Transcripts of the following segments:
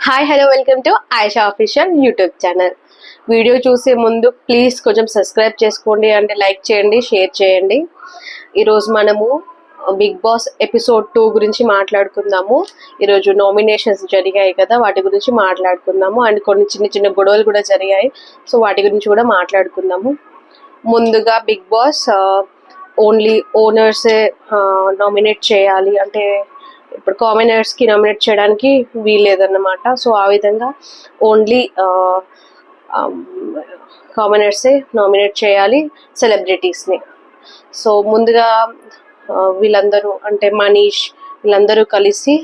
Hi hello welcome to Ayesha official YouTube channel. Video చూసే ముందు please కొంచెం సబ్స్క్రైబ్ చేసుకోండి అండ్ లైక్ చేయండి, షేర్ చేయండి. ఈరోజు మనము బిగ్ బాస్ ఎపిసోడ్ 2 గురించి మాట్లాడుకుందాము. ఈరోజు నామినేషన్స్ జరిగాయి కదా, వాటి గురించి మాట్లాడుకుందాము. అండ్ కొన్ని చిన్న చిన్న గొడవలు కూడా జరిగాయి, సో వాటి గురించి కూడా మాట్లాడుకుందాము. ముందుగా బిగ్ బాస్ ఓన్లీ ఓనర్సే నామినేట్ చేయాలి, అంటే ఇప్పుడు కామనర్స్కి నామినేట్ చేయడానికి వీల్లేదన్నమాట. సో ఆ విధంగా ఓన్లీ కామనర్సే నామినేట్ చేయాలి సెలబ్రిటీస్ని. సో ముందుగా వీళ్ళందరూ అంటే మనీష్ వీళ్ళందరూ కలిసి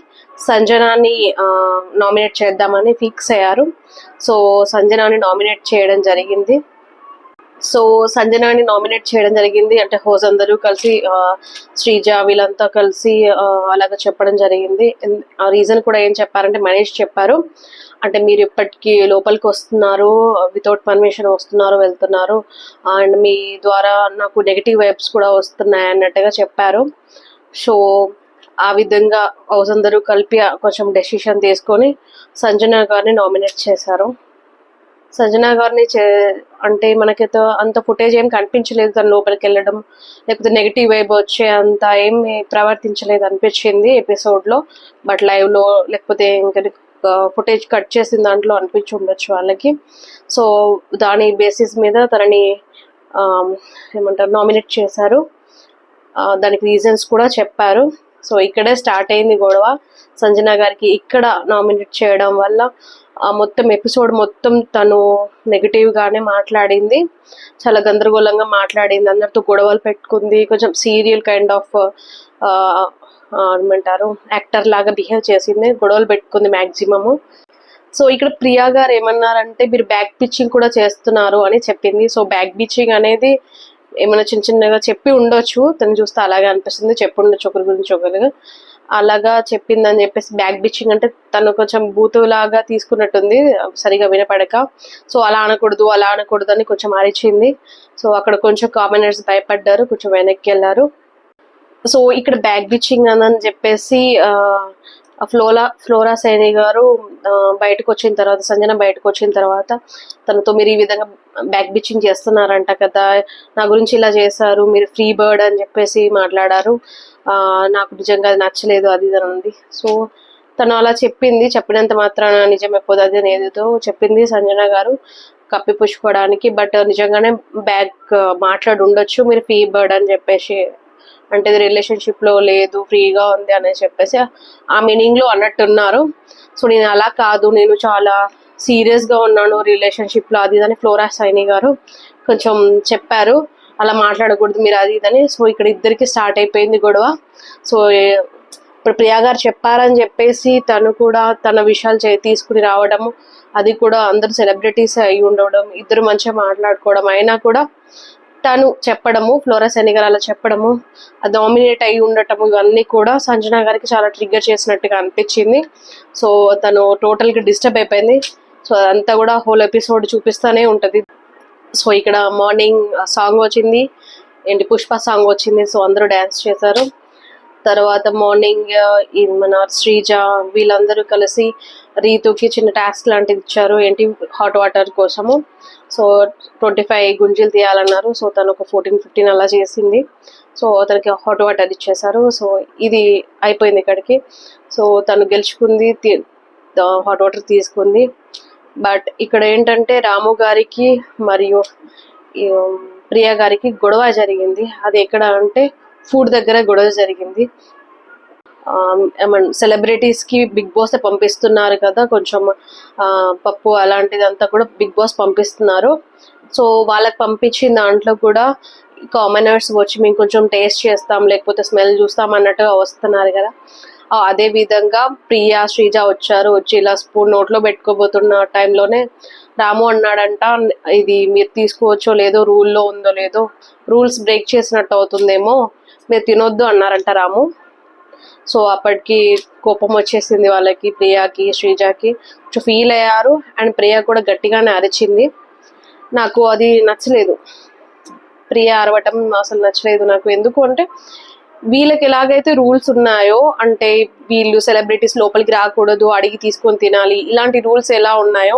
సంజనాని నామినేట్ చేద్దామని ఫిక్స్ అయ్యారు. సో సంజనాని నామినేట్ చేయడం జరిగింది. సో సంజనాని నామినేట్ చేయడం జరిగింది అంటే హోస్ అందరూ కలిసి శ్రీజ వీళ్ళంతా కలిసి అలాగ చెప్పడం జరిగింది. ఆ రీజన్ కూడా ఏం చెప్పారంటే మనీష్ చెప్పారు, అంటే మీరు ఇప్పటికీ లోపలికి వస్తున్నారు, వితౌట్ పర్మిషన్ వస్తున్నారు వెళ్తున్నారు, అండ్ మీ ద్వారా నాకు నెగిటివ్ వైబ్స్ కూడా వస్తున్నాయి అన్నట్టుగా చెప్పారు. సో ఆ విధంగా హౌస్ అందరూ కలిపి కొంచెం డెసిషన్ తీసుకొని సంజన గారిని నామినేట్ చేశారు. సంజన గారిని అంటే మనకైతే అంత ఫుటేజ్ ఏం కనిపించలేదు, తను లోపలికి వెళ్ళడం లేకపోతే నెగిటివ్ వైబ్ వచ్చే అంత ఏమి ప్రవర్తించలేదు అనిపించింది ఎపిసోడ్లో. బట్ లైవ్లో లేకపోతే ఇంకా ఫుటేజ్ కట్ చేసిన దాంట్లో అనిపించి ఉండొచ్చు వాళ్ళకి. సో దాని బేసిస్ మీద తనని ఏమంటారు నామినేట్ చేశారు. దానికి రీజన్స్ కూడా చెప్పారు. సో ఇక్కడే స్టార్ట్ అయింది గొడవ. సంజన గారికి ఇక్కడ నామినేట్ చేయడం వల్ల మొత్తం ఎపిసోడ్ మొత్తం తను నెగిటివ్గానే మాట్లాడింది, చాలా గందరగోళంగా మాట్లాడింది, అందరితో గొడవలు పెట్టుకుంది, కొంచెం సీరియల్ కైండ్ ఆఫ్ ఏమంటారు యాక్టర్ లాగా బిహేవ్ చేసింది, గొడవలు పెట్టుకుంది మ్యాక్సిమము. సో ఇక్కడ ప్రియా గారు ఏమన్నారంటే మీరు బ్యాక్ పిచ్చింగ్ కూడా చేస్తున్నారు అని చెప్పింది. సో బ్యాక్ పిచ్చింగ్ అనేది ఏమైనా చిన్న చిన్నగా చెప్పి ఉండొచ్చు, తను చూస్తే అలాగే అనిపిస్తుంది, చెప్పి ఉండొచ్చు ఒకరి గురించి ఒకరిగా అలాగా చెప్పిందని చెప్పేసి. బ్యాక్ బిచ్చింగ్ అంటే తను కొంచెం బూతులాగా తీసుకున్నట్టుంది సరిగా వినపడక. సో అలా అనకూడదు అలా అనకూడదు అని కొంచెం అరిచింది. సో అక్కడ కొంచెం కామనర్స్ భయపడ్డారు, కొంచెం వెనక్కి వెళ్ళారు. సో ఇక్కడ బ్యాక్ బిచ్చింగ్ అని చెప్పేసి ఫ్లోరా సైని గారు బయటకు వచ్చిన తర్వాత, సంజన బయటకు వచ్చిన తర్వాత తనతో మీరు ఈ విధంగా బ్యాక్ బిచ్చింగ్ చేస్తున్నారంట కదా, నా గురించి ఇలా చేశారు, మీరు ఫ్రీ బర్డ్ అని చెప్పేసి మాట్లాడారు, నాకు నిజంగా అది నచ్చలేదు అది ఇది ఉంది. సో తను అలా చెప్పింది, చెప్పినంత మాత్రాన నిజం అయిపోదు అది ఏదో చెప్పింది సంజన గారు కప్పిపుచ్చుకోవడానికి. బట్ నిజంగానే బ్యాక్ మాట్లాడి ఉండొచ్చు, మీరు ఫ్రీ బర్డ్ అని చెప్పేసి, అంటే రిలేషన్షిప్లో లేదు ఫ్రీగా ఉంది అని చెప్పేసి ఆ మీనింగ్లో అన్నట్టున్నారు. సో నేను అలా కాదు, నేను చాలా సీరియస్గా ఉన్నాను రిలేషన్షిప్లో అది ఇదని ఫ్లోరా సైని గారు కొంచెం చెప్పారు, అలా మాట్లాడకూడదు మీరు అది ఇదని. సో ఇక్కడ ఇద్దరికి స్టార్ట్ అయిపోయింది గొడవ. సో ఇప్పుడు ప్రియా గారు చెప్పారని చెప్పేసి తను కూడా తన విషయాలు తీసుకుని రావడము, అది కూడా అందరు సెలబ్రిటీస్ అయి ఉండడం, ఇద్దరు మంచిగా మాట్లాడుకోవడం, అయినా కూడా తను చెప్పడము, ఫ్లోరా సైని గారు అలా చెప్పడము, అది డామినేట్ అయి ఉండటము, ఇవన్నీ కూడా సంజన గారికి చాలా ట్రిగ్గర్ చేసినట్టుగా అనిపించింది. సో తను టోటల్గా డిస్టర్బ్ అయిపోయింది. సో అదంతా కూడా హోల్ ఎపిసోడ్ చూపిస్తూనే ఉంటుంది. సో ఇక్కడ మార్నింగ్ సాంగ్ వచ్చింది, ఏంటి పుష్ప సాంగ్ వచ్చింది, సో అందరూ డ్యాన్స్ చేశారు. తర్వాత మార్నింగ్ మన శ్రీజ వీళ్ళందరూ కలిసి రీతుకి చిన్న టాస్క్ లాంటిది ఇచ్చారు, ఏంటి హాట్ వాటర్ కోసము. సో 25 గుంజీలు తీయాలన్నారు. సో తను ఒక 14-15 అలా చేసింది. సో తనకి హాట్ వాటర్ ఇచ్చేసారు. సో ఇది అయిపోయింది ఇక్కడికి. సో తను గెలుచుకుంది, హాట్ వాటర్ తీసుకుంది. బట్ ఇక్కడ ఏంటంటే రాము గారికి మరియు ప్రియా గారికి గొడవ జరిగింది. అది ఎక్కడ అంటే ఫుడ్ దగ్గర గొడవ జరిగింది. సెలబ్రిటీస్కి బిగ్ బాస్ పంపిస్తున్నారు కదా, కొంచెం పప్పు అలాంటిదంతా కూడా బిగ్ బాస్ పంపిస్తున్నారు. సో వాళ్ళకి పంపించిన దాంట్లో కూడా కామనర్స్ వచ్చి మేము కొంచెం టేస్ట్ చేస్తాం లేకపోతే స్మెల్ చూస్తాం అన్నట్టుగా వస్తున్నారు కదా. అదే విధంగా ప్రియా శ్రీజ వచ్చి ఇలా స్పూన్ నోట్లో పెట్టుకోబోతున్న టైంలోనే రాము అన్నాడంట, ఇది మీరు తీసుకోవచ్చో లేదో, రూల్లో ఉందో లేదో, రూల్స్ బ్రేక్ చేసినట్టు అవుతుందేమో, మీరు తినొద్దు అన్నారంట రాము. సో అప్పటికి కోపం వచ్చేసింది వాళ్ళకి, ప్రియాకి శ్రీజాకి కొంచెం ఫీల్ అయ్యారు. అండ్ ప్రియా కూడా గట్టిగానే అరిచింది. నాకు అది నచ్చలేదు, ప్రియా అరవటం అసలు నచ్చలేదు నాకు. ఎందుకు అంటే వీళ్ళకి ఎలాగైతే రూల్స్ ఉన్నాయో, అంటే వీళ్ళు సెలబ్రిటీస్ లోపలికి రాకూడదు, అడిగి తీసుకొని తినాలి, ఇలాంటి రూల్స్ ఎలా ఉన్నాయో,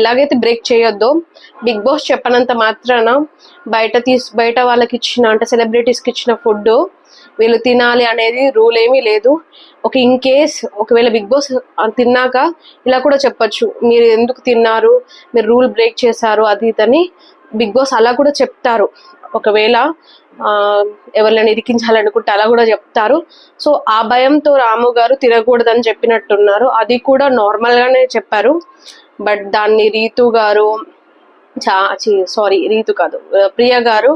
ఎలాగైతే బ్రేక్ చేయొద్దో, బిగ్ బాస్ చెప్పనంత మాత్రాన బయట వాళ్ళకి ఇచ్చిన, అంటే సెలబ్రిటీస్కి ఇచ్చిన ఫుడ్ వీళ్ళు తినాలి అనేది రూల్ ఏమీ లేదు. ఇన్ కేస్ ఒకవేళ బిగ్ బాస్ తిన్నాక ఇలా కూడా చెప్పొచ్చు, మీరు ఎందుకు తిన్నారు, మీరు రూల్ బ్రేక్ చేశారు అది ఇదని బిగ్ బాస్ అలా కూడా చెప్తారు. ఒకవేళ ఎవరిని ఇరికించాలనుకుంటే అలా కూడా చెప్తారు. సో ఆ భయంతో రాము గారు తినకూడదని చెప్పినట్టున్నారు. అది కూడా నార్మల్ గానే చెప్పారు. బట్ దాన్ని రీతు గారు రీతు కాదు, ప్రియ గారు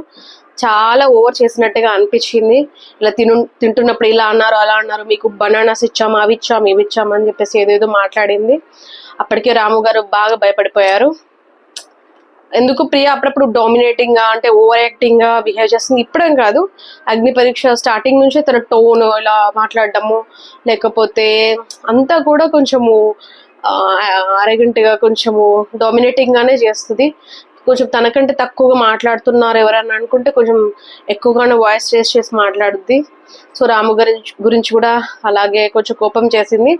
చాలా ఓవర్ చేసినట్టుగా అనిపించింది. ఇలా తింటున్నప్పుడు ఇలా అన్నారు, అలా అన్నారు, మీకు బనానాస్ ఇచ్చాము, అవి ఇచ్చాము, ఇవి ఇచ్చాము అని చెప్పేసి ఏదేదో మాట్లాడింది. అప్పటికే రాము గారు బాగా భయపడిపోయారు. ఎందుకు ప్రియ అప్పుడప్పుడు డామినేటింగ్ గా, అంటే ఓవర్ యాక్టింగ్ గా బిహేవ్ చేస్తుంది. ఇప్పుడేం కాదు, అగ్ని పరీక్ష స్టార్టింగ్ నుంచే తన టోన్ ఇలా మాట్లాడటము, లేకపోతే అంతా కూడా కొంచెము అరగంటగా కొంచెము డామినేటింగ్ గానే చేస్తుంది. కొంచెం తనకంటే తక్కువగా మాట్లాడుతున్నారు ఎవరన్నా అనుకుంటే కొంచెం ఎక్కువగానే వాయిస్ రేస్ చేసి మాట్లాడుద్ది. సో రాము గారి గురించి కూడా అలాగే కొంచెం కోపం చేసింది.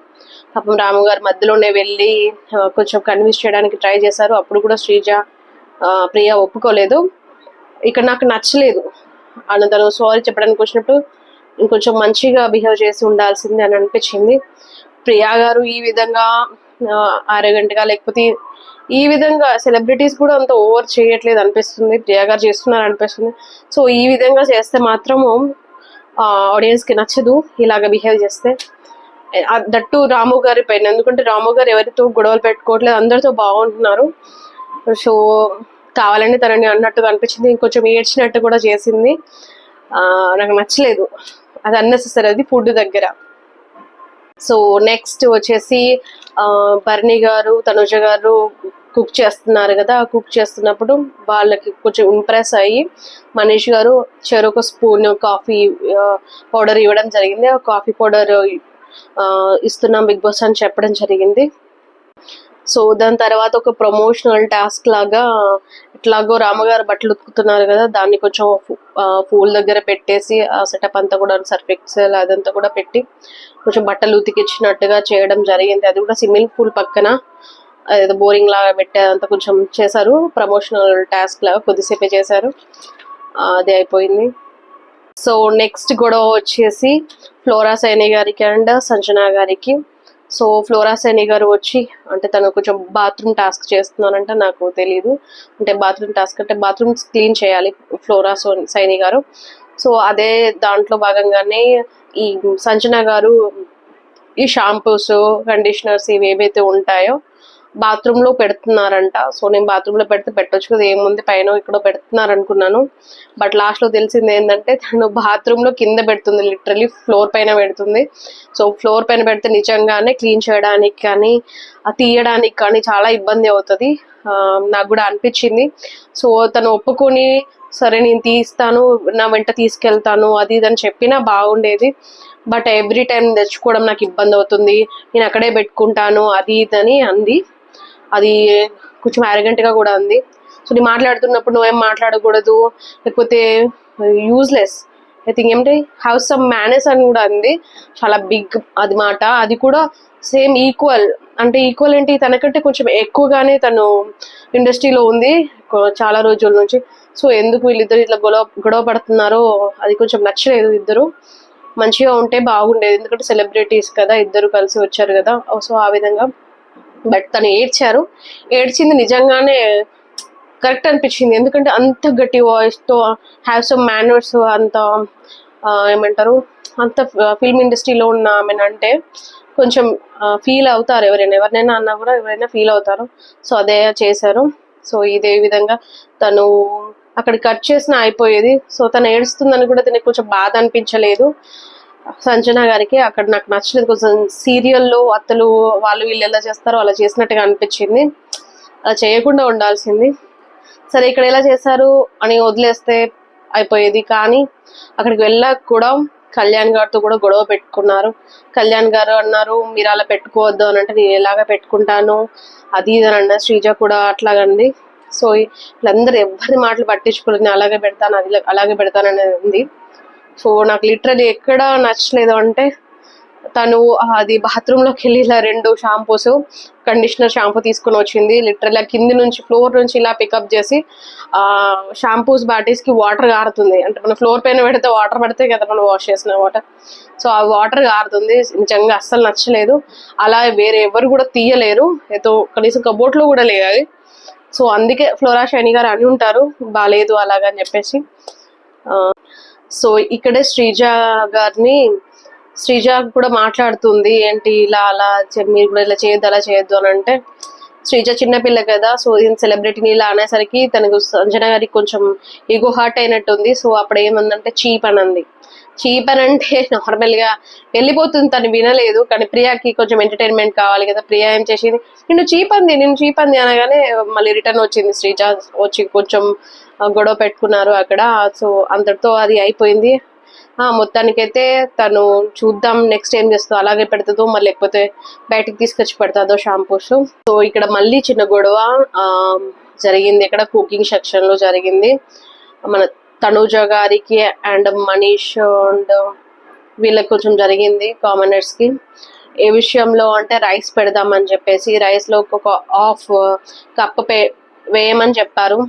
పాపం రాము గారు మధ్యలోనే వెళ్ళి కొంచెం కన్విన్స్ చేయడానికి ట్రై చేశారు. అప్పుడు కూడా శ్రీజ ప్రియ ఒప్పుకోలేదు. ఇక్కడ నాకు నచ్చలేదు, తను సారీ చెప్పడానికి వచ్చినప్పుడు ఇంకొంచెం మంచిగా బిహేవ్ చేసి ఉండాల్సింది అని అనిపించింది. ప్రియా గారు ఈ విధంగా అరగంటగా, లేకపోతే ఈ విధంగా సెలబ్రిటీస్ కూడా అంత ఓవర్ చేయట్లేదు అనిపిస్తుంది, ప్రియా గారు చేస్తున్నారు అనిపిస్తుంది. సో ఈ విధంగా చేస్తే మాత్రము ఆడియన్స్ కి నచ్చదు, ఇలాగ బిహేవ్ చేస్తే. దట్టు రాము గారి పైన, ఎందుకంటే రాము గారు ఎవరితో గొడవలు పెట్టుకోవట్లేదు, అందరితో బాగుంటున్నారు. సో కావాలని తనని అన్నట్టుగా అనిపించింది, ఇంకొంచెం ఏడ్చినట్టు కూడా చేసింది. నాకు నచ్చలేదు, అది అన్నెసెసరీ, అది ఫుడ్ దగ్గర. సో నెక్స్ట్ వచ్చేసి భరణి గారు, తనుజ గారు కుక్ చేస్తున్నారు కదా. కుక్ చేస్తున్నప్పుడు వాళ్ళకి కొంచెం ఇంప్రెస్ అయ్యి మనీష్ గారు చెరొక స్పూన్ కాఫీ పౌడర్ ఇవ్వడం జరిగింది. ఆ కాఫీ పౌడర్ ఇస్తున్నాం బిగ్ బాస్ అని చెప్పడం జరిగింది. సో దాని తర్వాత ఒక ప్రమోషనల్ టాస్క్ లాగా, ఇట్లాగో రామగారు బట్టలు ఉతుకుతున్నారు కదా, దాన్ని కొంచెం పూల్ దగ్గర పెట్టేసి ఆ సెటప్ అంతా కూడా సర్ఫ్ ఎక్సెల్ అదంతా కూడా పెట్టి కొంచెం బట్టలు ఉతికిచ్చినట్టుగా చేయడం జరిగింది. అది కూడా స్విమ్మింగ్ పూల్ పక్కన ఏదో బోరింగ్ లాగా పెట్టేదంతా కొంచెం చేశారు, ప్రమోషనల్ టాస్క్ లాగా కొద్దిసేపే చేశారు, అది అయిపోయింది. సో నెక్స్ట్ గొడవ వచ్చేసి ఫ్లోరా సైని గారికి అండ్ సంజన గారికి. సో ఫ్లోరా సైని గారు వచ్చి, అంటే తను కొంచెం బాత్రూమ్ టాస్క్ చేస్తున్నానంటే నాకు తెలియదు, అంటే బాత్రూమ్ టాస్క్ అంటే బాత్రూమ్ క్లీన్ చేయాలి ఫ్లోరా సైని గారు. సో అదే దాంట్లో భాగంగానే ఈ సంజన గారు ఈ షాంపూస్, కండిషనర్స్ ఇవి ఏవైతే ఉంటాయో బాత్రూమ్ లో పెడుతున్నారంట. సో నేను బాత్రూమ్ లో పెడితే పెట్టొచ్చు కదా, ఏముంది పైన ఇక్కడ పెడుతున్నారు అనుకున్నాను. బట్ లాస్ట్ లో తెలిసింది ఏంటంటే తను బాత్రూమ్ లో కింద పెడుతుంది, లిటరలీ ఫ్లోర్ పైన పెడుతుంది. సో ఫ్లోర్ పైన పెడితే నిజంగానే క్లీన్ చేయడానికి కానీ తీయడానికి కానీ చాలా ఇబ్బంది అవుతుంది, నాకు కూడా అనిపించింది. సో తను ఒప్పుకొని సరే నేను తీస్తాను, నా వెంట తీసుకెళ్తాను అది ఇది అని చెప్పినా బాగుండేది. బట్ ఎవ్రీ టైం తెచ్చుకోవడం నాకు ఇబ్బంది అవుతుంది, నేను అక్కడే పెట్టుకుంటాను అది ఇదని అంది. అది కొంచెం అరగంటగా కూడా ఉంది. సో నేను మాట్లాడుతున్నప్పుడు నువ్వేం మాట్లాడకూడదు, లేకపోతే యూజ్లెస్, ఐ థింక్ ఏమిటి హ్యావ్ సమ్ మేనర్స్ అని కూడా అంది. చాలా బిగ్ అది మాట. అది కూడా సేమ్ ఈక్వల్, అంటే ఈక్వల్ ఏంటి, తనకంటే కొంచెం ఎక్కువగానే తను ఇండస్ట్రీలో ఉంది చాలా రోజుల నుంచి. సో ఎందుకు వీళ్ళిద్దరు ఇట్లా గొడవ పడుతున్నారో అది కొంచెం నచ్చలేదు. ఇద్దరు మంచిగా ఉంటే బాగుండేది, ఎందుకంటే సెలబ్రిటీస్ కదా, ఇద్దరు కలిసి వచ్చారు కదా. సో ఆ విధంగా. బట్ తను ఏడ్చింది నిజంగానే కరెక్ట్ అనిపించింది, ఎందుకంటే అంత గట్టి వాయిస్తో హ్యావ్ సమ్ మేనర్స్, అంత ఏమంటారు, అంత ఫిల్మ్ ఇండస్ట్రీలో ఉన్న ఆమెను అంటే కొంచెం ఫీల్ అవుతారు, ఎవరినైనా అన్నా కూడా ఎవరైనా ఫీల్ అవుతారు. సో అదే చేశారు. సో ఇదే విధంగా తను అక్కడ కట్ చేసిన అయిపోయేది. సో తను ఏడుస్తుందని కూడా తనకి కొంచెం బాధ అనిపించలేదు సంజన గారికి. అక్కడ నాకు నచ్చలేదు, కొంచెం సీరియల్లో అత్తలు వాళ్ళు వీళ్ళు ఎలా చేస్తారో అలా చేసినట్టుగా అనిపించింది, అలా చేయకుండా ఉండాల్సింది. సరే ఇక్కడ ఎలా చేశారు అని వదిలేస్తే అయిపోయేది, కానీ అక్కడికి వెళ్ళాక కూడా కళ్యాణ్ గారితో కూడా గొడవ పెట్టుకున్నారు. కళ్యాణ్ గారు అన్నారు మీరు అలా పెట్టుకోవద్దు అని, అంటే నేను ఎలాగ పెట్టుకుంటాను అది ఇది అని అన్నారు. శ్రీజ కూడా అట్లాగండి. సో వీళ్ళందరూ ఎవరి మాటలు పట్టించుకోలేదు, నేను అలాగే పెడతాను అది అలాగే పెడతాను అనేది ఉంది. సో నాకు లిటరలీ ఎక్కడ నచ్చలేదు అంటే, తను అది బాత్రూంలోకి వెళ్ళి ఇలా 2 షాంపూస్, కండిషనర్ షాంపూ తీసుకొని వచ్చింది. లిటరల్లీ కింది నుంచి ఫ్లోర్ నుంచి ఇలా పికప్ చేసి షాంపూస్ బాటిల్స్కి వాటర్ గారుతుంది. అంటే మనం ఫ్లోర్ పైన పెడితే వాటర్ పడితే కదా మనం వాష్ చేసిన వాటర్, సో ఆ వాటర్ గారుతుంది. నిజంగా అస్సలు నచ్చలేదు. అలా వేరే ఎవరు కూడా తీయలేరు, ఏదో కనీసం కబోర్డ్లో కూడా లేదు అది. సో అందుకే ఫ్లోరా షైనీ గారు అని ఉంటారు బాగాలేదు అలాగని చెప్పేసి. సో ఇక్కడే శ్రీజ కూడా మాట్లాడుతుంది, ఏంటి ఇలా అలా మీరు కూడా ఇలా చేయొద్దు అలా చేయొద్దు అని అంటే, శ్రీజ చిన్నపిల్ల కదా, సో సెలబ్రిటీని ఇలా అనేసరికి తనకు సంజన గారికి కొంచెం ఈగో హార్ట్ అయినట్టుంది. సో అప్పుడు ఏమందంటే చీప్ అని అంది. చీప్ అని అంటే నార్మల్గా వెళ్ళిపోతుంది, తను వినలేదు. కానీ ప్రియాకి కొంచెం ఎంటర్టైన్మెంట్ కావాలి కదా, ప్రియా ఏం చేసింది, నేను చీప్ అంది అనగానే మళ్ళీ రిటర్న్ వచ్చింది శ్రీజ వచ్చి కొంచెం గొడవ పెట్టుకున్నారు అక్కడ. సో అంతటితో అది అయిపోయింది. మొత్తానికైతే తను చూద్దాం నెక్స్ట్ ఏం చేస్తుందో, అలాగే పెడుతుందో మరి లేకపోతే బయటికి తీసుకొచ్చి పెడతాదో షాంపూస్. సో ఇక్కడ మళ్ళీ చిన్న గొడవ జరిగింది, ఇక్కడ కుకింగ్ సెక్షన్ లో జరిగింది. మన తనూజ గారికి అండ్ మనీష్ అండ్ వీళ్ళకి కొంచెం జరిగింది కామనర్స్ కి. ఏ విషయంలో అంటే రైస్ పెడదామని చెప్పేసి రైస్ లో ఒక హాఫ్ కప్ వేయమని చెప్పారు.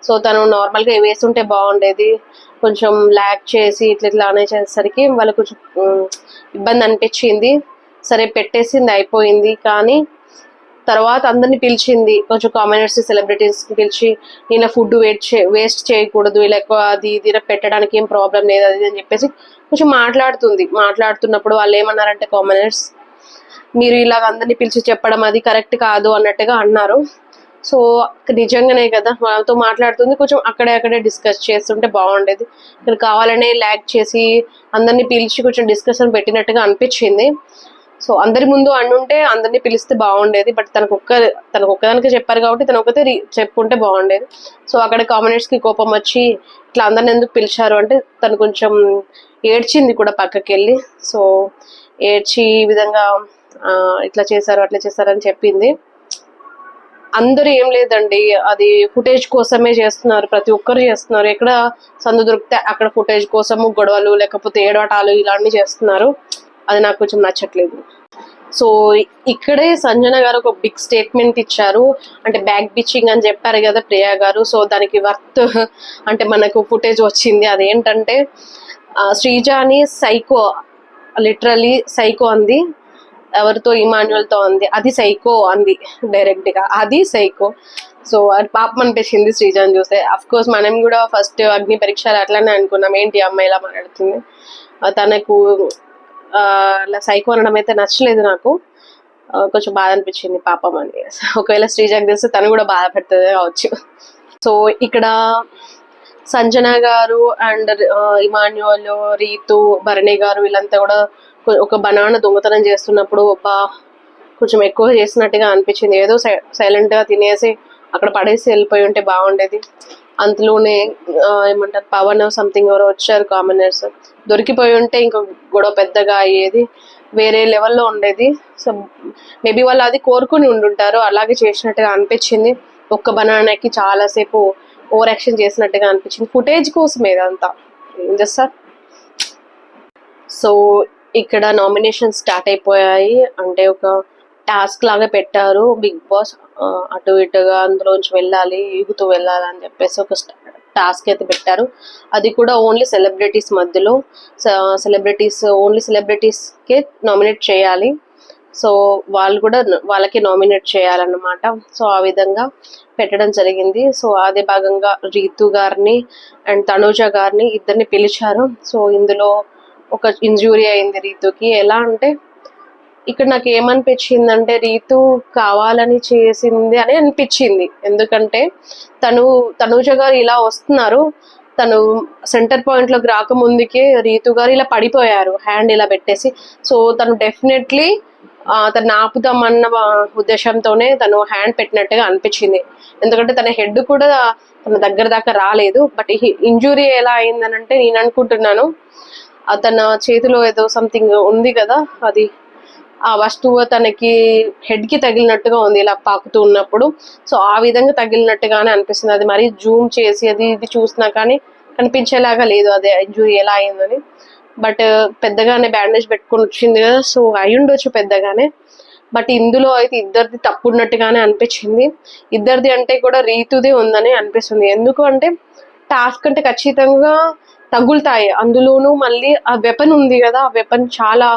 సో తను నార్మల్గా వేస్తుంటే బాగుండేది, కొంచెం ల్యాక్ చేసి ఇట్లా అనేసరికి వాళ్ళకి కొంచెం ఇబ్బంది అనిపించింది. సరే పెట్టేసింది, అయిపోయింది. కానీ తర్వాత అందరిని పిలిచింది, కొంచెం కామనర్స్ సెలబ్రిటీస్ని పిలిచి ఇలా ఫుడ్ వేస్ట్ చేయకూడదు, ఇలా ఎక్కువ అది ఇది పెట్టడానికి ఏం ప్రాబ్లం లేదు అది అని చెప్పేసి కొంచెం మాట్లాడుతున్నప్పుడు వాళ్ళు ఏమన్నారంటే కామనర్స్, మీరు ఇలాగ అందరినీ పిలిచి చెప్పడం అది కరెక్ట్ కాదు అన్నట్టుగా అన్నారు. సో నిజంగానే కదా, వాళ్ళతో మాట్లాడుతుంది, కొంచెం అక్కడే డిస్కస్ చేస్తుంటే బాగుండేది. ఇక్కడ కావాలనే ల్యాగ్ చేసి అందరినీ పిలిచి కొంచెం డిస్కషన్ పెట్టినట్టుగా అనిపించింది. సో అందరి ముందు అంటుంటే అందరినీ పిలిస్తే బాగుండేది, బట్ తనకు ఒక్కదానికి చెప్పారు కాబట్టి తను ఒకతే చెప్పుకుంటే బాగుండేది. సో అక్కడ కామనర్స్కి కోపం వచ్చి ఇట్లా అందరిని ఎందుకు పిలిచారు అంటే తను కొంచెం ఏడ్చింది కూడా పక్కకి వెళ్ళి. సో ఏడ్చి ఈ విధంగా ఇట్లా చేశారు అట్లా చేశారని చెప్పింది. అందరూ ఏం లేదండి, అది ఫుటేజ్ కోసమే చేస్తున్నారు, ప్రతి ఒక్కరు చేస్తున్నారు. ఎక్కడ సందు దొరికితే అక్కడ ఫుటేజ్ కోసము గొడవలు లేకపోతే ఏడాటాలు ఇలాంటివి చేస్తున్నారు. అది నాకు కొంచెం నచ్చట్లేదు. సో ఇక్కడే సంజన గారు ఒక బిగ్ స్టేట్మెంట్ ఇచ్చారు, అంటే బ్యాక్ బిచ్చింగ్ అని చెప్పారు కదా ప్రియా గారు. సో దానికి వర్త్ అంటే మనకు ఫుటేజ్ వచ్చింది. అదేంటంటే శ్రీజాని లిటరలీ సైకో అంది, ఎవరితో ఇమాన్యువల్తో అంది, అది సైకో అంది డైరెక్ట్గా, అది సైకో. సో అది పాపం అనిపించింది శ్రీజాని చూస్తే. అఫ్ కోర్స్ మనం కూడా ఫస్ట్ అగ్ని పరీక్షలు అట్లానే అనుకున్నాం, ఏంటి అమ్మాయి ఇలా మాట్లాడుతుంది, తనకు అలా సైకో అనడం అయితే నచ్చలేదు నాకు, కొంచెం బాధ అనిపించింది పాపం అని. ఒకవేళ శ్రీజాకి తెలిస్తే తను కూడా బాధపడుతుంది కావచ్చు. సో ఇక్కడ సంజన గారు అండ్ ఇమాన్యువల్, రీతు, భరణి గారు వీళ్ళంతా కూడా ఒక బనానా దొంగతనం చేస్తున్నప్పుడు కొంచెం ఎక్కువ చేసినట్టుగా అనిపించింది. ఏదో సైలెంట్గా తినేసి అక్కడ పడేసి వెళ్ళిపోయి ఉంటే బాగుండేది. అంతలోనే ఏమంటారు పవన్ సంథింగ్ ఎవరో వచ్చారు కామనర్స్, దొరికిపోయి ఉంటే ఇంకా గొడవ పెద్దగా అయ్యేది, వేరే లెవెల్లో ఉండేది. సో మేబీ వాళ్ళు అది కోరుకుని ఉండుంటారు, అలాగే చేసినట్టుగా అనిపించింది. ఒక్క బనానాకి చాలాసేపు ఓవర్ యాక్షన్ చేసినట్టుగా అనిపించింది, ఫుటేజ్ కోసం ఏదంతా ఏం చేస్తారు. సో ఇక్కడ నామినేషన్ స్టార్ట్ అయిపోయాయి, అంటే ఒక టాస్క్ లాగా పెట్టారు బిగ్ బాస్. అటు ఇటుగా అందులోంచి వెళ్ళాలి, ఈగుతూ వెళ్ళాలి అని చెప్పేసి ఒక టాస్క్ అయితే పెట్టారు. అది కూడా ఓన్లీ సెలబ్రిటీస్ మధ్యలో, ఓన్లీ సెలబ్రిటీస్కే నామినేట్ చేయాలి. సో వాళ్ళు కూడా వాళ్ళకి నామినేట్ చేయాలన్నమాట. సో ఆ విధంగా పెట్టడం జరిగింది. సో అదే భాగంగా రీతు గారిని అండ్ తనూజ గారిని ఇద్దరిని పిలిచారు. సో ఇందులో ఒక ఇంజూరీ అయింది రీతుకి. ఎలా అంటే ఇక్కడ నాకు ఏమనిపించిందంటే రీతు కావాలని చేసింది అని అనిపించింది. ఎందుకంటే తనూజ గారు ఇలా వస్తున్నారు, తను సెంటర్ పాయింట్లోకి రాకముందుకే రీతు గారు ఇలా పడిపోయారు హ్యాండ్ ఇలా పెట్టేసి. సో తను డెఫినెట్లీ తను ఆపుదామన్న ఉద్దేశంతోనే తను హ్యాండ్ పెట్టినట్టుగా అనిపించింది. ఎందుకంటే తన హెడ్ కూడా తన దగ్గర దాకా రాలేదు. బట్ ఇంజూరీ ఎలా అయిందని అంటే నేను అనుకుంటున్నాను తన చేతిలో ఏదో సంథింగ్ ఉంది కదా, అది ఆ వస్తువు తనకి హెడ్ కి తగిలినట్టుగా ఉంది ఇలా పాకుతూ ఉన్నప్పుడు. సో ఆ విధంగా తగిలినట్టుగానే అనిపిస్తుంది. అది మరీ జూమ్ చేసి అది ఇది చూసినా కానీ కనిపించేలాగా లేదు అదే ఇంజురీ ఎలా అయిందని. బట్ పెద్దగానే బ్యాండేజ్ పెట్టుకొని వచ్చింది కదా, సో అయి ఉండొచ్చు పెద్దగానే. బట్ ఇందులో అయితే ఇద్దరిది తప్పు ఉన్నట్టుగానే అనిపించింది. ఇద్దరిది అంటే కూడా రీతుదే ఉందని అనిపిస్తుంది. ఎందుకు అంటే టాస్క్ అంటే ఖచ్చితంగా తగులుతాయి. అందులోనూ మళ్ళీ ఆ వెపన్ ఉంది కదా, ఆ వెపన్ చాలా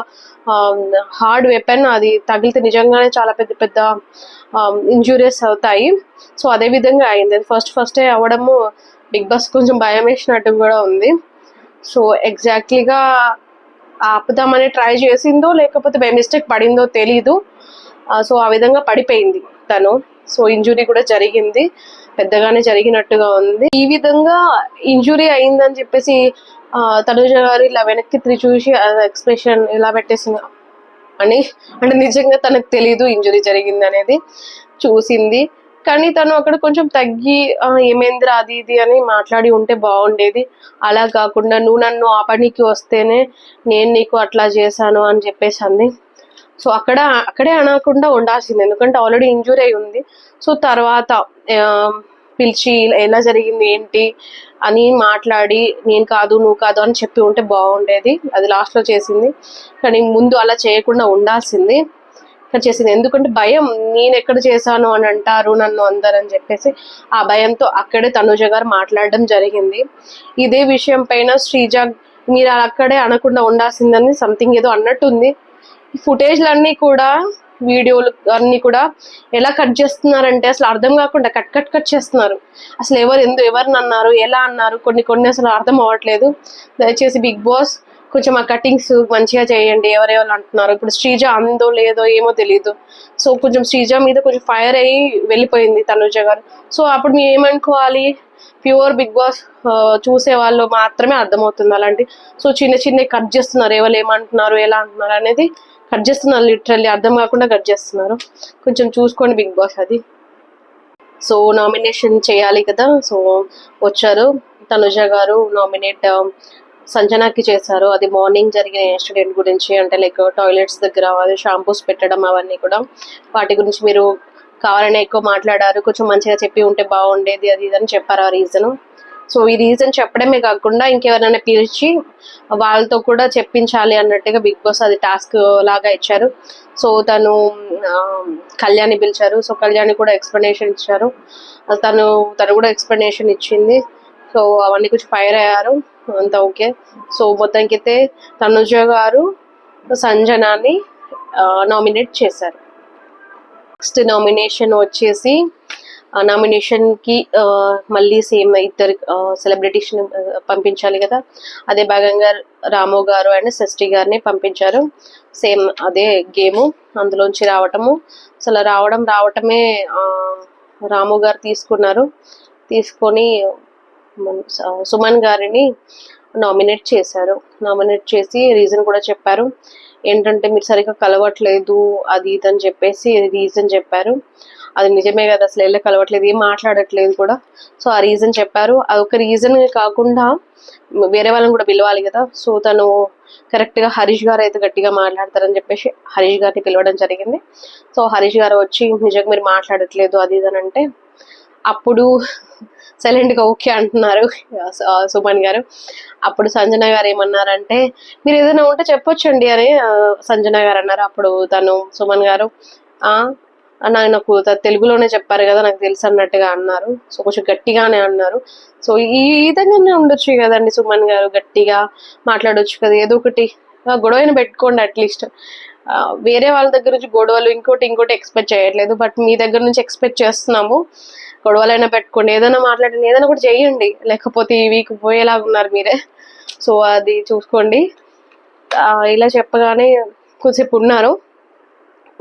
హార్డ్ వెపన్. అది తగిలితే నిజంగానే చాలా పెద్ద పెద్ద ఇంజురీస్ అవుతాయి. సో అదే విధంగా అయింది. ఫస్టే అవ్వడము బిగ్ బాస్ కొంచెం భయం వేసినట్టు కూడా ఉంది. సో ఎగ్జాక్ట్లీగా ఆపుదామని ట్రై చేసిందో లేకపోతే బై మిస్టేక్ పడిందో తెలీదు. సో ఆ విధంగా పడిపోయింది తను. సో ఇంజురీ కూడా జరిగింది, పెద్దగానే జరిగినట్టుగా ఉంది. ఈ విధంగా ఇంజురీ అయిందని చెప్పేసి తనుజ గారు ఇలా వెనక్కి తిరిగి చూసి ఎక్స్ప్రెషన్ ఇలా పెట్టేసింది అని, అంటే నిజంగా తనకు తెలీదు ఇంజురీ జరిగింది అనేది. చూసింది కానీ తను అక్కడ కొంచెం తగ్గి ఏమైందిరా అది ఇది అని మాట్లాడి ఉంటే బాగుండేది. అలా కాకుండా నువ్వు నన్ను ఆ పనికి వస్తేనే నేను నీకు అట్లా చేశాను అని చెప్పేసి అంది. సో అక్కడే అనకుండా ఉండాల్సింది, ఎందుకంటే ఆల్రెడీ ఇంజూరీ అయి ఉంది. సో తర్వాత పిలిచి ఎలా జరిగింది ఏంటి అని మాట్లాడి నేను కాదు నువ్వు కాదు అని చెప్పి ఉంటే బాగుండేది. అది లాస్ట్లో చేసింది, కానీ ముందు అలా చేయకుండా ఉండాల్సింది చేసింది. ఎందుకంటే భయం, నేను ఎక్కడ చేశాను అని అంటారు నన్ను అందరని చెప్పేసి ఆ భయంతో అక్కడే తనుజ గారు మాట్లాడడం జరిగింది. ఇదే విషయం పైన శ్రీజ మీరు అక్కడే అనకుండా ఉండాల్సిందని సంథింగ్ ఏదో అన్నట్టుంది. ఈ ఫుటేజ్లన్నీ కూడా, వీడియోలు అన్నీ కూడా ఎలా కట్ చేస్తున్నారంటే అసలు అర్థం కాకుండా కట్ చేస్తున్నారు. అసలు ఎవరిని అన్నారు, ఎలా అన్నారు, కొన్ని అసలు అర్థం అవ్వట్లేదు. దయచేసి బిగ్ బాస్ కొంచెం ఆ కటింగ్స్ మంచిగా చేయండి. ఎవరెవరు అంటున్నారు, ఇప్పుడు శ్రీజ అందో లేదో ఏమో తెలీదు. సో కొంచెం శ్రీజ మీద కొంచెం ఫైర్ అయ్యి వెళ్ళిపోయింది తనుజ గారు. సో అప్పుడు మేము ఏమనుకోవాలి, ప్యూర్ బిగ్ బాస్ చూసే వాళ్ళు మాత్రమే అర్థమవుతుంది అలాంటి. సో చిన్న కట్ చేస్తున్నారు, ఎవరు ఏమంటున్నారు ఎలా అంటున్నారు అనేది కట్ చేస్తున్నారు, లిటరల్లీ అర్థం కాకుండా కట్ చేస్తున్నారు. కొంచెం చూసుకోండి బిగ్ బాస్ అది. సో నామినేషన్ చేయాలి కదా, సో వచ్చారు తనుజ గారు. నామినేట్ సంజనాకి చేశారు. అది మార్నింగ్ జరిగిన ఇన్సిడెంట్ గురించి, అంటే లైక్ టాయిలెట్స్ దగ్గర షాంపూస్ పెట్టడం అవన్నీ కూడా, వాటి గురించి మీరు కావాలని ఎక్కువ మాట్లాడారు. కొంచెం మంచిగా చెప్పి ఉంటే బాగుండేది అది ఇదని చెప్పారు ఆ రీజను. సో ఈ రీజన్ చెప్పడమే కాకుండా ఇంకెవరైనా పిలిచి వాళ్ళతో కూడా చెప్పించాలి అన్నట్టుగా బిగ్ బాస్ అది టాస్క్ లాగా ఇచ్చారు. సో తను కళ్యాణి పిలిచారు. సో కళ్యాణి కూడా ఎక్స్ప్లెనేషన్ ఇచ్చారు. తను కూడా ఎక్స్ప్లెనేషన్ ఇచ్చింది. సో అవన్నీ కొంచెం ఫైర్ అయ్యారు, అంతా ఓకే. సో మొత్తానికైతే తనుజ గారు సంజనాని నామినేట్ చేశారు. నెక్స్ట్ నామినేషన్ వచ్చేసి నామినేషన్కి మళ్ళీ సేమ్ ఇద్దరు సెలబ్రిటీస్ని పంపించాలి కదా, అదే భాగంగా రాము గారు అండ్ షష్ఠి గారిని పంపించారు. సేమ్ అదే గేము, అందులోంచి రావటము. అసలు రావటమే రాము గారు తీసుకొని సుమన్ గారిని నామినేట్ చేశారు. నామినేట్ చేసి రీజన్ కూడా చెప్పారు. ఏంటంటే మీరు సరిగ్గా కలవట్లేదు అది ఇది అని చెప్పేసి రీజన్ చెప్పారు. అది నిజమే కదా, అసలు ఎలా కలవట్లేదు, ఏం మాట్లాడట్లేదు కూడా. సో ఆ రీజన్ చెప్పారు. అదొక రీజన్ కాకుండా వేరే వాళ్ళని కూడా పిలవాలి కదా. సో తను కరెక్ట్గా హరీష్ గారు అయితే గట్టిగా మాట్లాడతారని చెప్పేసి హరీష్ గారిని పిలవడం జరిగింది. సో హరీష్ గారు వచ్చి నిజంగా మీరు మాట్లాడట్లేదు అది ఇది అని అంటే, అప్పుడు సైలెంట్గా ఓకే అంటున్నారు సుమన్ గారు. అప్పుడు సంజన గారు ఏమన్నారంటే, మీరు ఏదైనా ఉంటే చెప్పొచ్చండి అని సంజన గారు అన్నారు. అప్పుడు తను సుమన్ గారు నాకు తెలుగులోనే చెప్పారు కదా నాకు తెలుసు అన్నట్టుగా అన్నారు. సో కొంచెం గట్టిగానే అన్నారు. సో ఈ విధంగానే ఉండొచ్చు కదండి సుమన్ గారు, గట్టిగా మాట్లాడొచ్చు కదా, ఏదో ఒకటి గొడవని పెట్టుకోండి అట్లీస్ట్. వేరే వాళ్ళ దగ్గర నుంచి గొడవలు ఇంకోటి ఎక్స్పెక్ట్ చేయట్లేదు, బట్ మీ దగ్గర నుంచి ఎక్స్పెక్ట్ చేస్తున్నాము. గొడవలైనా పెట్టుకోండి, ఏదైనా మాట్లాడండి, ఏదైనా కూడా చేయండి, లేకపోతే ఈ వీక్ పోయేలాగా ఉన్నారు మీరే. సో అది చూసుకోండి. ఇలా చెప్పగానే కొద్దిసేపు ఉన్నారు.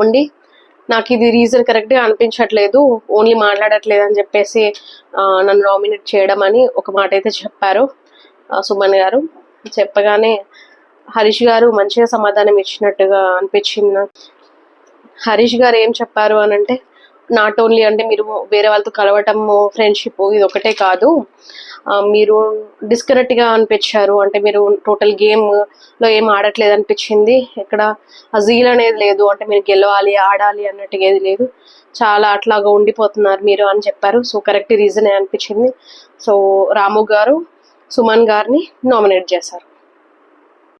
ఉండి నాకు ఇది రీజన్ కరెక్ట్గా అనిపించట్లేదు, ఓన్లీ మాట్లాడట్లేదు అని చెప్పేసి నన్ను నామినేట్ చేయడం అని ఒక మాట అయితే చెప్పారు సుమన్ గారు. చెప్పగానే హరీష్ గారు మంచిగా సమాధానం ఇచ్చినట్టుగా అనిపించింది. హరీష్ గారు ఏం చెప్పారు అని అంటే, నాట్ ఓన్లీ అంటే మీరు వేరే వాళ్ళతో కలవటం ఫ్రెండ్షిప్ ఇది ఒకటే కాదు, మీరు డిస్కనెక్ట్గా అనిపించారు. అంటే మీరు టోటల్ గేమ్లో ఏం ఆడట్లేదు అనిపించింది, ఇక్కడ జీల్ అనేది లేదు, అంటే మీరు గెలవాలి ఆడాలి అన్నట్టుగా ఏది లేదు, చాలా అట్లాగా ఉండిపోతున్నారు మీరు అని చెప్పారు. సో కరెక్ట్ రీజనే అనిపించింది. సో రాము గారు సుమన్ గారిని నామినేట్ చేశారు.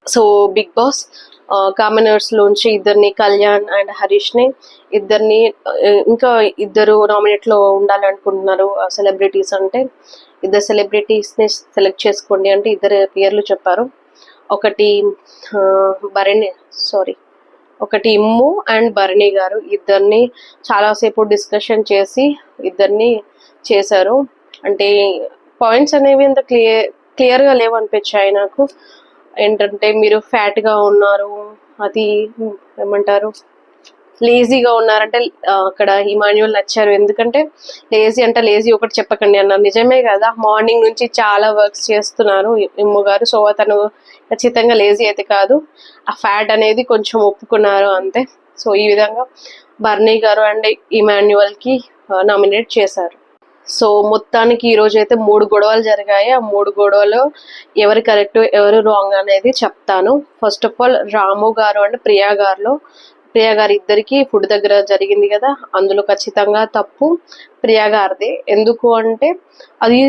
సో బిగ్ బాస్ కామనర్స్ లోంచి ఇద్దరిని, కళ్యాణ్ అండ్ హరీష్ ని ఇద్దరిని, ఇంకా ఇద్దరు నామినేట్ లో ఉండాలనుకుంటున్నారు సెలబ్రిటీస్. అంటే ఇద్దరు సెలబ్రిటీస్ ని సెలెక్ట్ చేసుకోండి అంటే ఇద్దరు పేర్లు చెప్పారు. ఒకటి ఒకటి ఇమ్ము అండ్ భరణి గారు. ఇద్దరిని చాలాసేపు డిస్కషన్ చేసి ఇద్దరిని చేశారు. అంటే పాయింట్స్ అనేవి అంత క్లియర్గా లేవు అనిపించాయి నాకు. ఏంటంటే మీరు ఫ్యాట్గా ఉన్నారు, అది ఏమంటారు, లేజీగా ఉన్నారంటే అక్కడ ఇమాన్యువల్ నచ్చారు. ఎందుకంటే లేజీ అంటే లేజీ ఒకటి చెప్పకండి అన్నారు. నిజమే కదా, మార్నింగ్ నుంచి చాలా వర్క్స్ చేస్తున్నారు ఇమ్ము గారు. సో అతను ఖచ్చితంగా లేజీ అయితే కాదు, ఆ ఫ్యాట్ అనేది కొంచెం ఒప్పుకున్నారు అంతే. సో ఈ విధంగా బర్నీ గారు అండ్ ఇమాన్యువల్కి నామినేట్ చేశారు. సో మొత్తానికి ఈ రోజు అయితే 3 గొడవలు జరిగాయి. ఆ 3 గొడవలు ఎవరు కరెక్ట్ ఎవరు రాంగ్ అనేది చెప్తాను. ఫస్ట్ ఆఫ్ ఆల్ రాము గారు అండ్ ప్రియా గారు ఇద్దరికి ఫుడ్ దగ్గర జరిగింది కదా, అందులో ఖచ్చితంగా తప్పు ప్రియా గారిది. ఎందుకు అంటే అది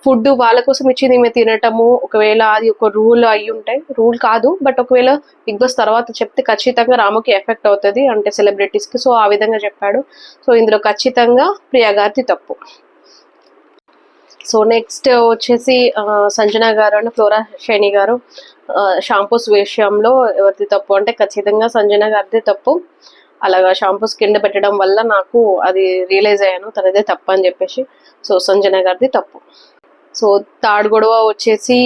ఫుడ్ వాళ్ళ కోసం ఇచ్చింది ఈమె తినటము. ఒకవేళ అది ఒక రూల్ అయి ఉంటే, రూల్ కాదు బట్ ఒకవేళ బిగ్ బాస్ తర్వాత చెప్తే ఖచ్చితంగా రాముకి ఎఫెక్ట్ అవుతుంది, అంటే సెలబ్రిటీస్కి. సో ఆ విధంగా చెప్పాడు. సో ఇందులో ఖచ్చితంగా ప్రియా గారిది తప్పు. సో నెక్స్ట్ వచ్చేసి సంజన గారు అండ్ ఫ్లోరా షైని గారు షాంపూస్ విషయంలో ఎవరిది తప్పు అంటే ఖచ్చితంగా సంజన గారిది తప్పు. అలాగా షాంపూస్ కింద పెట్టడం వల్ల నాకు అది రియలైజ్ అయ్యాను తనదే తప్పు అని చెప్పేసి. సో సంజన గారిది తప్పు. సో థర్డ్ గొడవ వచ్చేసి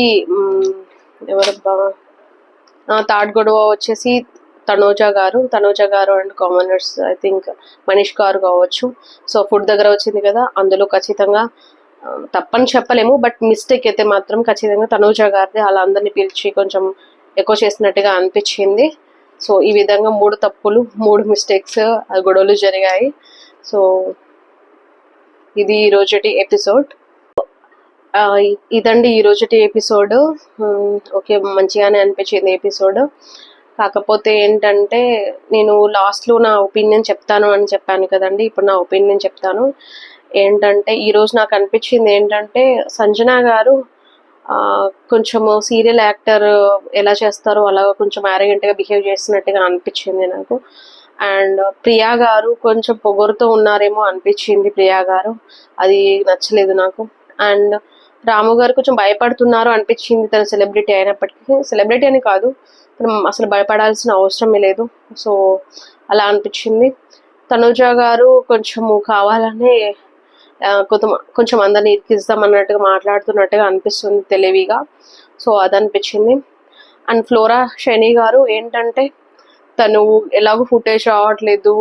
థర్డ్ గొడవ వచ్చేసి తనూజ గారు and commoners, I think Manish గారు కావచ్చు. సో ఫుడ్ దగ్గర వచ్చింది కదా, అందులో ఖచ్చితంగా తప్పని చెప్పలేము బట్ మిస్టేక్ అయితే మాత్రం ఖచ్చితంగా తనూజ గారిది. అలా అందరినీ పిలిచి కొంచెం ఎక్కువ చేసినట్టుగా అనిపించింది. సో ఈ విధంగా 3 తప్పులు 3 మిస్టేక్స్ గొడవలు జరిగాయి. సో ఇది ఈ రోజుటి ఎపిసోడ్. ఇదండి ఈ రోజుటి ఎపిసోడ్. ఓకే, మంచిగానే అనిపించింది ఎపిసోడ్. కాకపోతే ఏంటంటే నేను లాస్ట్లో నా ఒపీనియన్ చెప్తాను అని చెప్పాను కదండి, ఇప్పుడు నా ఒపీనియన్ చెప్తాను. ఏంటంటే ఈరోజు నాకు అనిపించింది ఏంటంటే సంజన గారు కొంచెము సీరియల్ యాక్టర్ ఎలా చేస్తారో అలా కొంచెం యారగెంట్గా బిహేవ్ చేస్తున్నట్టుగా అనిపించింది నాకు. అండ్ ప్రియా గారు కొంచెం పొగరుతో ఉన్నారేమో అనిపించింది. ప్రియా గారు అది నచ్చలేదు నాకు. అండ్ రాము గారు కొంచెం భయపడుతున్నారు అనిపించింది, తను సెలబ్రిటీ అయినప్పటికీ. సెలబ్రిటీ అని కాదు, తను అసలు భయపడాల్సిన అవసరమే లేదు. సో అలా అనిపించింది. తనుజ గారు కొంచెము కావాలని కొంచెం అందరినీ ఇరికిస్తామన్నట్టుగా మాట్లాడుతున్నట్టుగా అనిపిస్తుంది తెలివిగా. సో అది అనిపించింది. అండ్ ఫ్లోరా షైని గారు ఏంటంటే తను ఎలాగో ఫుటేజ్ రావట్లేదు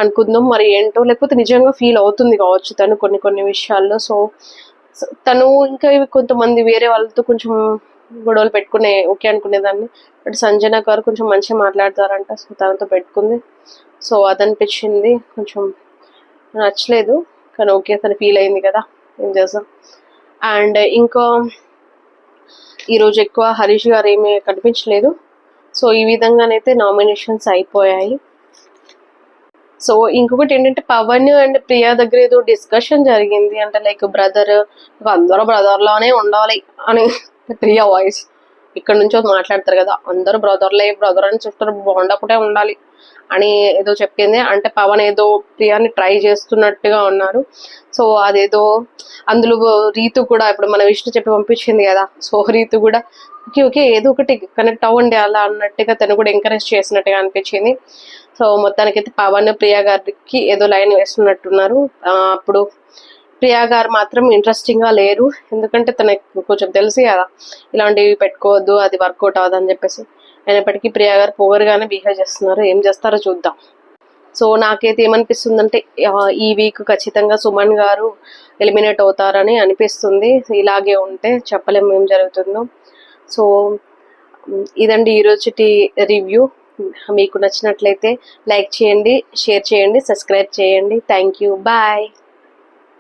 అనుకుందాం, మరి ఏంటో, లేకపోతే నిజంగా ఫీల్ అవుతుంది కావచ్చు తను కొన్ని విషయాల్లో. సో తను ఇంకా కొంతమంది వేరే వాళ్ళతో కొంచెం గొడవలు పెట్టుకునే ఓకే అనుకునేదాన్ని, బట్ సంజన గారు కొంచెం మంచిగా మాట్లాడతారంట, సో తనతో పెట్టుకుంది. సో అదనిపించింది, కొంచెం నచ్చలేదు. కానీ ఓకే, తను ఫీల్ అయింది కదా, ఏం చేస్తాం. అండ్ ఇంకా ఈరోజు ఎక్కువ హరీష్ గారు ఏమీ కనిపించలేదు. సో ఈ విధంగానైతే నామినేషన్స్ అయిపోయాయి. సో ఇంకొకటి ఏంటంటే పవన్ అండ్ ప్రియా దగ్గర ఏదో డిస్కషన్ జరిగింది, అంటే లైక్ బ్రదర్, అందరూ బ్రదర్లోనే ఉండాలి అని ప్రియా వాయిస్ ఇక్కడ నుంచో మాట్లాడతారు కదా, అందరూ బ్రదర్ అని చెప్తారు, బాగుండకుంటే ఉండాలి అని ఏదో చెప్పింది. అంటే పవన్ ఏదో ప్రియాని ట్రై చేస్తున్నట్టుగా ఉన్నారు. సో అదేదో అందులో రీతు కూడా ఇప్పుడు మన విష్ణు చెప్పి పంపించింది కదా, సో రీతు కూడా ఓకే ఏదో ఒకటి కనెక్ట్ అవ్వండి అలా అన్నట్టుగా తను కూడా ఎంకరేజ్ చేసినట్టుగా అనిపించింది. సో మొత్తానికైతే పవన్ ప్రియా గారికి ఏదో లైన్ వేస్తున్నట్టున్నారు. అప్పుడు ప్రియా గారు మాత్రం ఇంట్రెస్టింగ్గా లేరు, ఎందుకంటే తనకు కొంచెం తెలుసు కదా ఇలాంటివి పెట్టుకోవద్దు, అది వర్కౌట్ అవ్వదు అని చెప్పేసి. అయినప్పటికీ ప్రియా గారు పొగరుగానే బిహేవ్ చేస్తున్నారు, ఏం చేస్తారో చూద్దాం. సో నాకైతే ఏమనిపిస్తుందంటే ఈ వీక్ ఖచ్చితంగా సుమన్ గారు ఎలిమినేట్ అవుతారని అనిపిస్తుంది. ఇలాగే ఉంటే చెప్పలేము ఏం జరుగుతుందో. సో ఇదండి ఈరోజుటి రివ్యూ. మీకు నచ్చినట్లయితే లైక్ చేయండి, షేర్ చేయండి, సబ్స్క్రైబ్ చేయండి. Thank you, bye.